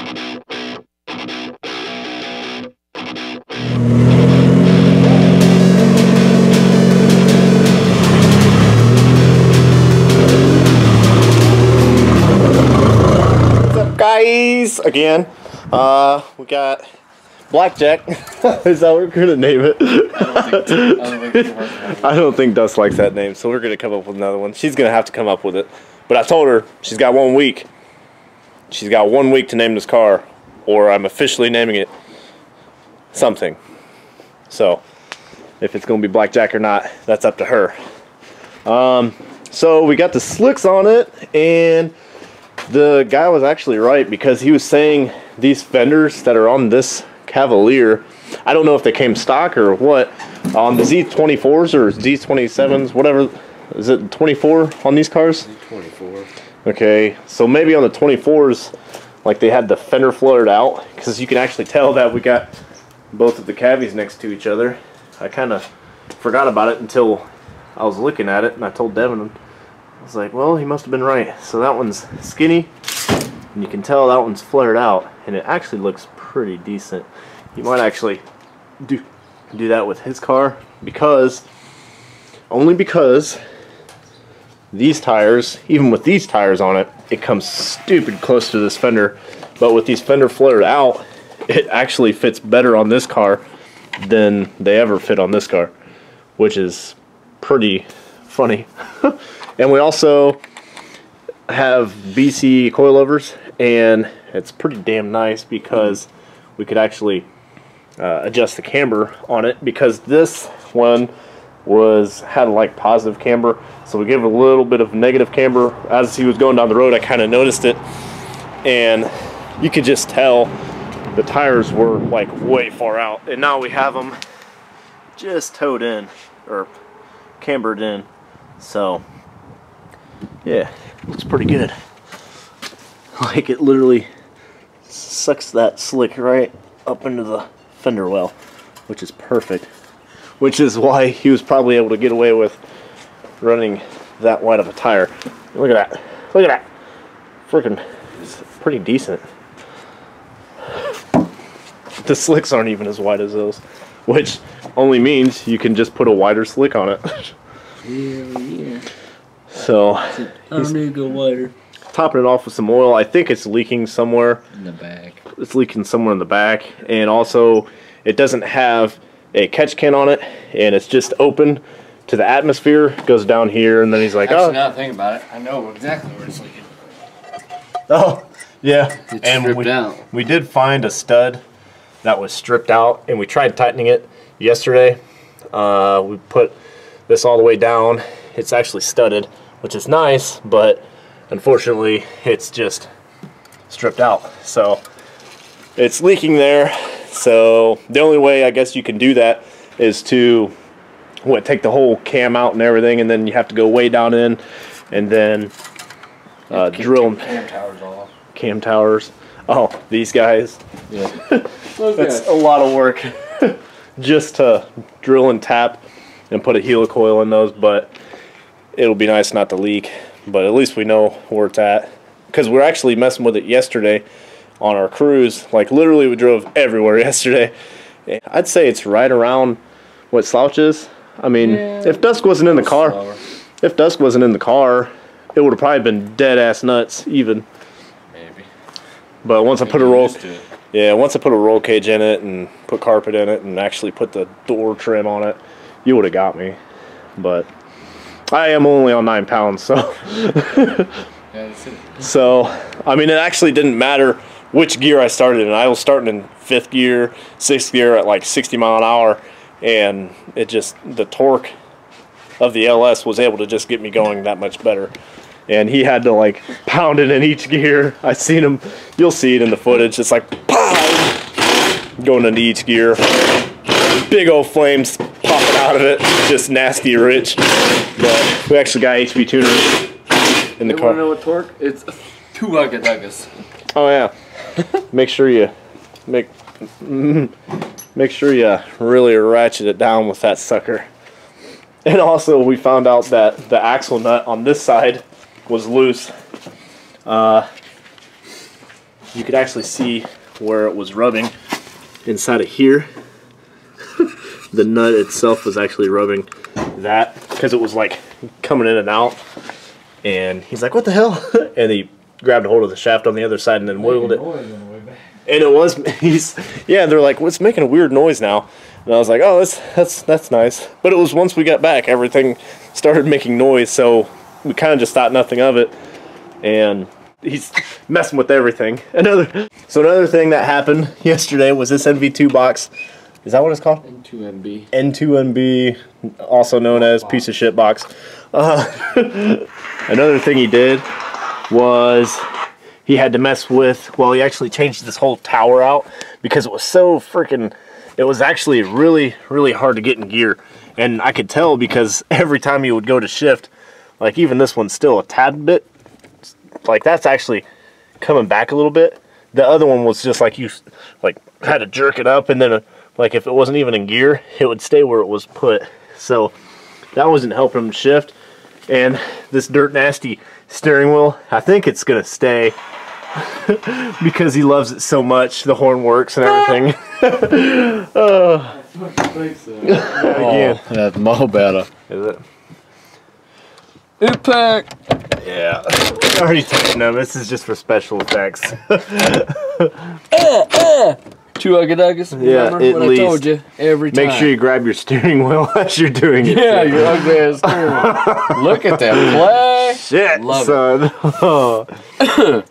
Guys, again, we got Blackjack. Is that what we're gonna name it? I don't think Dust likes that name, so we're gonna come up with another one. She's gonna have to come up with it, but I told her she's got 1 week. She's got 1 week to name this car, or I'm officially naming it something. So, if it's gonna be Blackjack or not, that's up to her. So we got the slicks on it, and the guy was actually right, because he was saying these fenders that are on this Cavalier, I don't know if they came stock or what, on the Z24s or Z27s, whatever. Is it 24 on these cars? 24. Okay, so maybe on the 24s, like they had the fender flared out, because you can actually tell that we got both of the Cavies next to each other. I kind of forgot about it until I was looking at it, and I told Devin, I was like, well, he must have been right. So that one's skinny, and you can tell that one's flared out, and it actually looks pretty decent. You might actually do that with his car, only because these tires, even with these tires on it, it comes stupid close to this fender. But with these fender flared out, it actually fits better on this car than they ever fit on this car, which is pretty funny. And we also have BC coilovers, and it's pretty damn nice because we could actually adjust the camber on it, because this one had like positive camber, so we gave it a little bit of negative camber. As he was going down the road, I kind of noticed it, and you could just tell the tires were like way far out, and now we have them just towed in, or cambered in. So yeah, looks pretty good. Like it literally sucks that slick right up into the fender well, which is perfect. Which is why he was probably able to get away with running that wide of a tire. Look at that. Look at that. Freaking, it's pretty decent. The slicks aren't even as wide as those, which only means you can just put a wider slick on it. Yeah. So I don't need to go wider. Topping it off with some oil. I think it's leaking somewhere in the back. It's leaking somewhere in the back, and also it doesn't have a catch can on it, and it's just open to the atmosphere. It goes down here, and then he's like, actually, now think about it, I know exactly where it's leaking. Oh, yeah. It's stripped out. We did find a stud that was stripped out, and we tried tightening it yesterday. We put this all the way down. It's actually studded, which is nice, but unfortunately it's just stripped out, so it's leaking there. So the only way I guess you can do that is to take the whole cam out and everything, and then you have to go way down in and then drill cam towers off. Cam towers. Oh, these guys. Yeah. That's a lot of work just to drill and tap and put a helicoil in those, but it'll be nice not to leak. But at least we know where it's at, because we're actually messing with it yesterday on our cruise. Like literally we drove everywhere yesterday. I'd say it's right around what Slouch is. I mean, yeah, if Dusk wasn't in the car, it would have probably been dead ass nuts even. Maybe. But once I put a roll cage in it and put carpet in it and actually put the door trim on it, you would have got me. But I am only on 9 pounds, so so I mean, it actually didn't matter which gear I started in. I was starting in 5th gear, 6th gear at like 60 mile an hour, and it just, the torque of the LS was able to just get me going that much better. And he had to like pound it in each gear. I seen him, you'll see it in the footage, it's like pow, going into each gear, big old flames popping out of it, just nasty rich. But we actually got HP tuners in the car. You wanna know what torque? It's 2 Hugga-Duggas. Oh yeah. Make sure you really ratchet it down with that sucker. And also we found out that the axle nut on this side was loose. you could actually see where it was rubbing inside of here. The nut itself was actually rubbing that because it was like coming in and out. And he's like, what the hell? And he grabbed a hold of the shaft on the other side and then wiggled it. And it was, yeah, they're like, well, it's making a weird noise now. And I was like, oh, that's nice. But it was once we got back, everything started making noise, so we kind of just thought nothing of it. And he's messing with everything. So another thing that happened yesterday was this NV2 box. Is that what it's called? N2NB. N2NB, also known as piece of shit box. Another thing he did was he had to mess with, well, he actually changed this whole tower out because it was so freaking, it was actually really, really hard to get in gear. And I could tell because every time you would go to shift, like even this one's still a tad bit, like that's actually coming back a little bit. The other one was just like you like had to jerk it up and then like if it wasn't even in gear, it would stay where it was put. So that wasn't helping him shift. And this dirt nasty steering wheel, I think it's gonna stay because he loves it so much. The horn works and everything. I think so. Again, That's more better. is it? Impact. Yeah. I already touched them. This is just for special effects. 2 ugga-duggas. Yeah, Remember at what I least. told you every time. Make sure you grab your steering wheel as you're doing it. Yeah, your ugly ass steering wheel. Look at that play. Shit, Love son.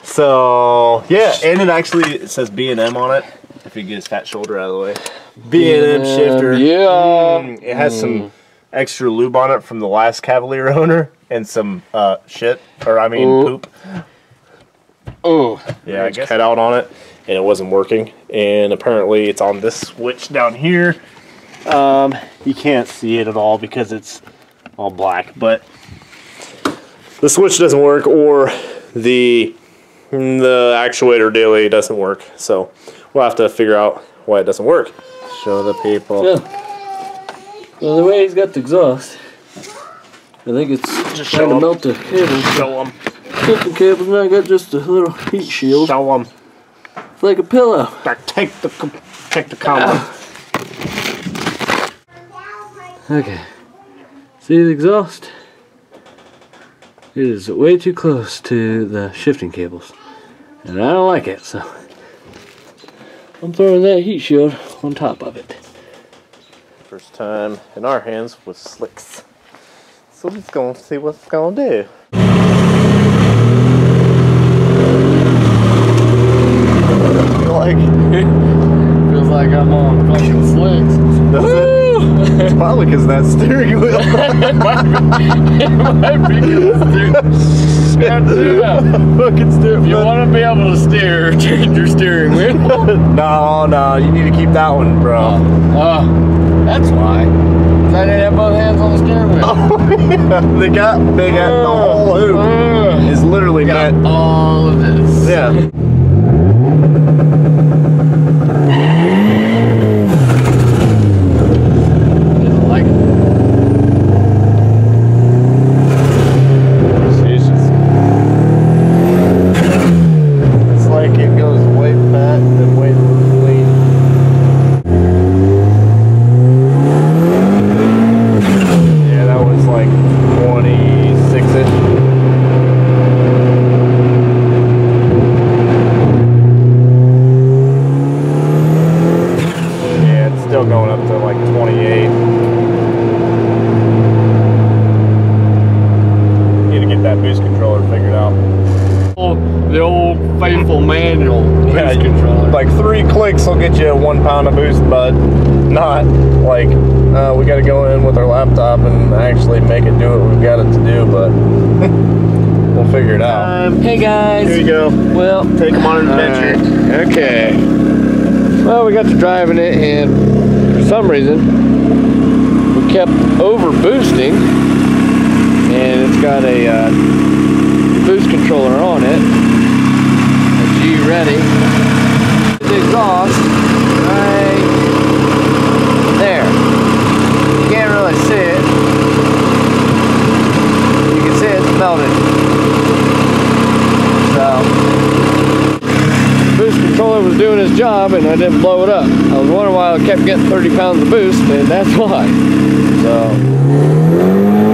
So, yeah, and it says B&M on it. If you get his fat shoulder out of the way. B&M shifter. Yeah. It has some extra lube on it from the last Cavalier owner and some shit, or I mean poop. Oh. Yeah, I guess cut out on it, and it wasn't working. And apparently it's on this switch down here. You can't see it at all because it's all black, but the switch doesn't work, or the actuator daily doesn't work. So we'll have to figure out why it doesn't work. Show the people. Yeah. Well, the way he's got the exhaust, I think it's Just trying show to 'em. melt the cable. Show them. Shifting cable's now got just a little heat shield. Show them. It's like a pillow. Take the camera. Okay. See the exhaust? It is way too close to the shifting cables. And I don't like it, so I'm throwing that heat shield on top of it. First time in our hands with slicks. So let's go and see what it's gonna do. Feels like I'm on fucking slicks. Does it? It's probably because of that steering wheel. It might be good Fucking steering If you wheel. want to be able to steer, change your steering wheel. No, you need to keep that one, bro. That's why. 'Cause I didn't have both hands on the steering wheel. They got big at the whole hoop is literally Got meant. all of this. Yeah. Didn't like it. It's like it goes way fat and way lean. Yeah, that was like 26-ish. Yeah, it's still going up to like 28. Need to get that boost controller figured out. The old faithful manual boost controller. Like 3 clicks will get you 1 pound of boost, but not like we got to go in with our laptop and actually make it do what we've got it to do, but we'll figure it out. Hey guys. Here you go. Well, Take them on an adventure. alright. Okay. Well, we got to driving it, and for some reason, we kept over boosting, and it's got a boost controller on it. A G ready. The exhaust right there. You can't really see it. You can see it's melted. So controller was doing its job and I didn't blow it up. I was wondering why I kept getting 30 pounds of boost, and that's why. So